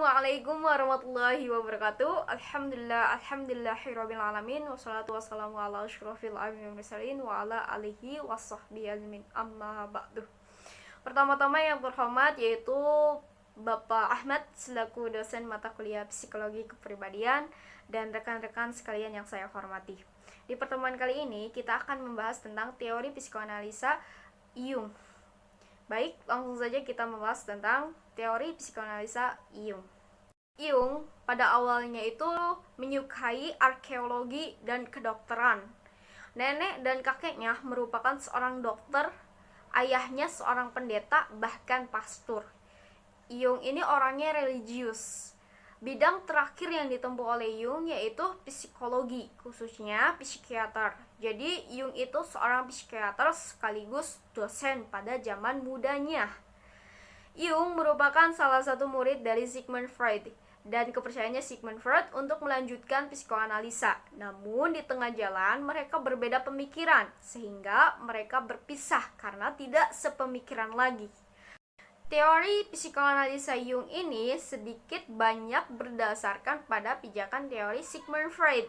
Assalamualaikum warahmatullahi wabarakatuh. Alhamdulillahirabbil alamin wassalatu wassalamu ala asyrofil anbiya'i wal mursalin wa ala alihi washabbihi ajmain. Amma ba'du. Pertama-tama yang terhormat yaitu Bapak Ahmad selaku dosen mata kuliah Psikologi Kepribadian dan rekan-rekan sekalian yang saya hormati. Di pertemuan kali ini kita akan membahas tentang teori psikoanalisa Jung. Baik, langsung saja kita membahas tentang teori psikoanalisa Jung. Jung pada awalnya itu menyukai arkeologi dan kedokteran. Nenek dan kakeknya merupakan seorang dokter, ayahnya seorang pendeta, bahkan pastor. Jung ini orangnya religius. Bidang terakhir yang ditempuh oleh Jung yaitu psikologi, khususnya psikiater. Jadi Jung itu seorang psikiater sekaligus dosen pada zaman mudanya. Jung merupakan salah satu murid dari Sigmund Freud dan kepercayaannya Sigmund Freud untuk melanjutkan psikoanalisa. Namun di tengah jalan mereka berbeda pemikiran sehingga mereka berpisah karena tidak sepemikiran lagi. Teori psikoanalisa Jung ini sedikit banyak berdasarkan pada pijakan teori Sigmund Freud.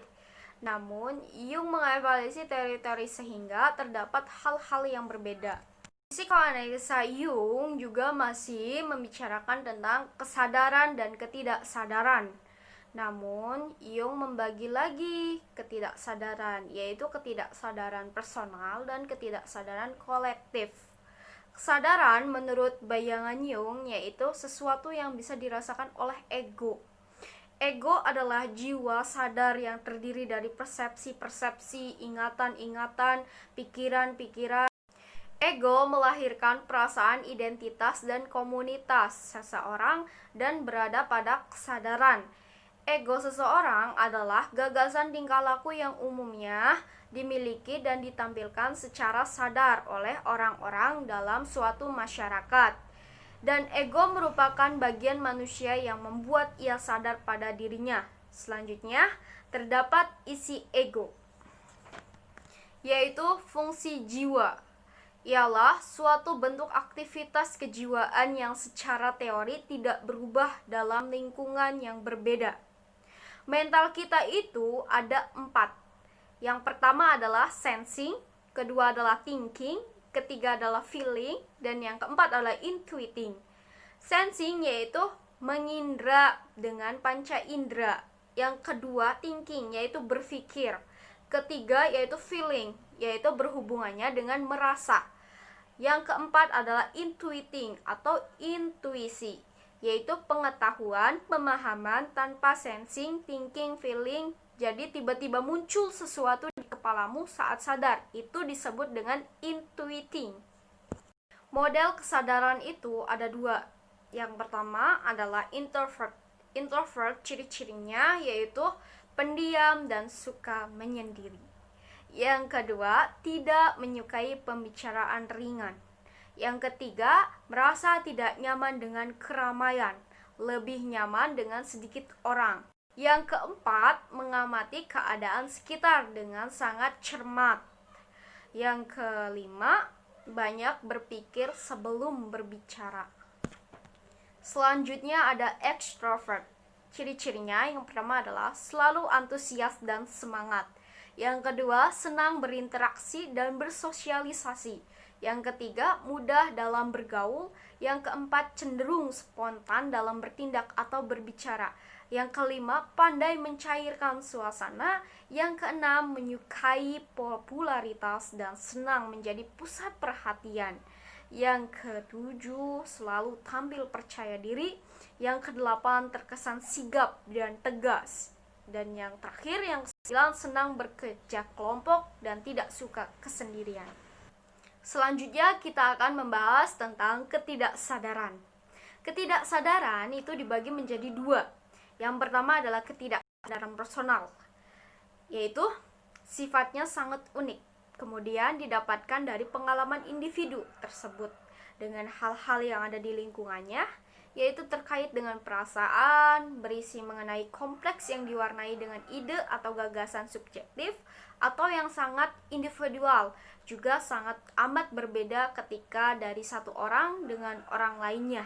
Namun, Jung mengevaluasi teori-teori sehingga terdapat hal-hal yang berbeda. Psikoanalisa Jung juga masih membicarakan tentang kesadaran dan ketidaksadaran. Namun, Jung membagi lagi ketidaksadaran, yaitu ketidaksadaran personal dan ketidaksadaran kolektif. Kesadaran menurut bayangan Jung yaitu sesuatu yang bisa dirasakan oleh ego. Ego adalah jiwa sadar yang terdiri dari persepsi-persepsi, ingatan-ingatan, pikiran-pikiran. Ego melahirkan perasaan identitas dan komunitas seseorang dan berada pada kesadaran. Ego seseorang adalah gagasan tingkah laku yang umumnya dimiliki dan ditampilkan secara sadar oleh orang-orang dalam suatu masyarakat. Dan ego merupakan bagian manusia yang membuat ia sadar pada dirinya. Selanjutnya, terdapat isi ego, yaitu fungsi jiwa. Ialah suatu bentuk aktivitas kejiwaan yang secara teori tidak berubah dalam lingkungan yang berbeda. Mental kita itu ada 4. Yang pertama adalah sensing, kedua adalah thinking, ketiga adalah feeling, dan yang keempat adalah intuiting. Sensing yaitu mengindra dengan panca indera. Yang kedua thinking yaitu berpikir. Ketiga yaitu feeling, yaitu berhubungannya dengan merasa. Yang keempat adalah intuiting atau intuisi, yaitu pengetahuan, pemahaman tanpa sensing, thinking, feeling. Jadi tiba-tiba muncul sesuatu di kepalamu saat sadar. Itu disebut dengan intuiting. Model kesadaran itu ada 2. Yang pertama adalah introvert. Introvert ciri-cirinya yaitu pendiam dan suka menyendiri. Yang kedua, tidak menyukai pembicaraan ringan. Yang ketiga, merasa tidak nyaman dengan keramaian, lebih nyaman dengan sedikit orang. Yang keempat, mengamati keadaan sekitar dengan sangat cermat. Yang kelima, banyak berpikir sebelum berbicara. Selanjutnya ada extrovert. Ciri-cirinya yang pertama adalah selalu antusias dan semangat. Yang kedua, senang berinteraksi dan bersosialisasi. Yang ketiga, mudah dalam bergaul. Yang keempat, cenderung spontan dalam bertindak atau berbicara. Yang kelima, pandai mencairkan suasana. Yang keenam, menyukai popularitas dan senang menjadi pusat perhatian. Yang ketujuh, selalu tampil percaya diri. Yang kedelapan, terkesan sigap dan tegas. Dan yang terakhir, yang ke-9, senang bekerja kelompok dan tidak suka kesendirian. Selanjutnya kita akan membahas tentang ketidaksadaran. Ketidaksadaran itu dibagi menjadi 2. Yang pertama adalah ketidaksadaran personal, yaitu sifatnya sangat unik, kemudian didapatkan dari pengalaman individu tersebut dengan hal-hal yang ada di lingkungannya, yaitu terkait dengan perasaan, berisi mengenai kompleks yang diwarnai dengan ide atau gagasan subjektif, atau yang sangat individual, juga sangat amat berbeda ketika dari satu orang dengan orang lainnya.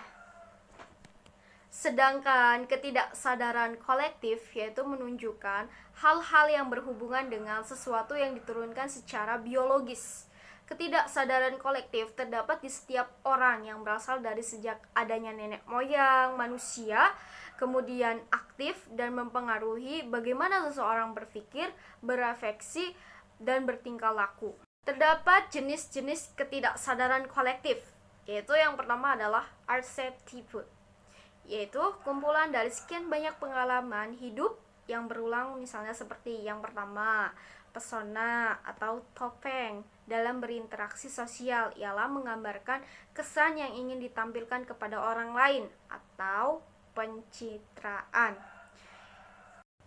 Sedangkan ketidaksadaran kolektif yaitu menunjukkan hal-hal yang berhubungan dengan sesuatu yang diturunkan secara biologis. Ketidaksadaran kolektif terdapat di setiap orang yang berasal dari sejak adanya nenek moyang manusia, kemudian aktif dan mempengaruhi bagaimana seseorang berpikir, berefleksi, dan bertingkah laku. Terdapat jenis-jenis ketidaksadaran kolektif, yaitu yang pertama adalah archetype, yaitu kumpulan dari sekian banyak pengalaman hidup yang berulang, misalnya seperti yang pertama, persona atau topeng dalam berinteraksi sosial ialah menggambarkan kesan yang ingin ditampilkan kepada orang lain atau pencitraan.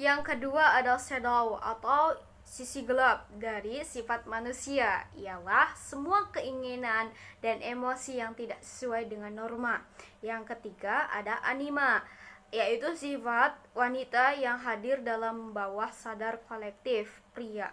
Yang kedua adalah shadow atau sisi gelap dari sifat manusia, ialah semua keinginan dan emosi yang tidak sesuai dengan norma. Yang ketiga ada anima, yaitu sifat wanita yang hadir dalam bawah sadar kolektif pria.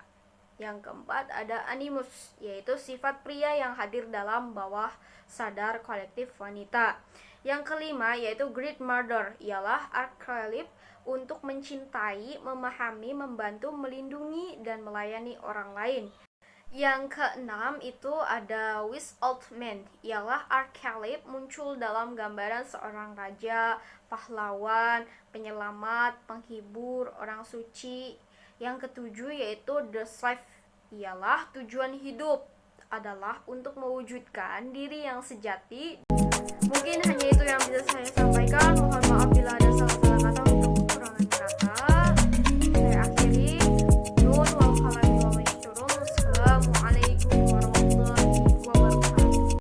Yang keempat ada animus, yaitu sifat pria yang hadir dalam bawah sadar kolektif wanita. Yang kelima yaitu great mother, ialah archetype untuk mencintai, memahami, membantu, melindungi, dan melayani orang lain. Yang keenam itu ada without man, ialah archetype muncul dalam gambaran seorang raja, pahlawan, penyelamat, penghibur, orang suci. Yang ketujuh yaitu the slave, ialah tujuan hidup adalah untuk mewujudkan diri yang sejati. Mungkin hanya itu yang bisa saya sampaikan. Mohon maaf bila ada salah-salah kata untuk kekurangan kata. Saya akhiri. Nun wal qalami wa ma yasturun. Wassalamualaikum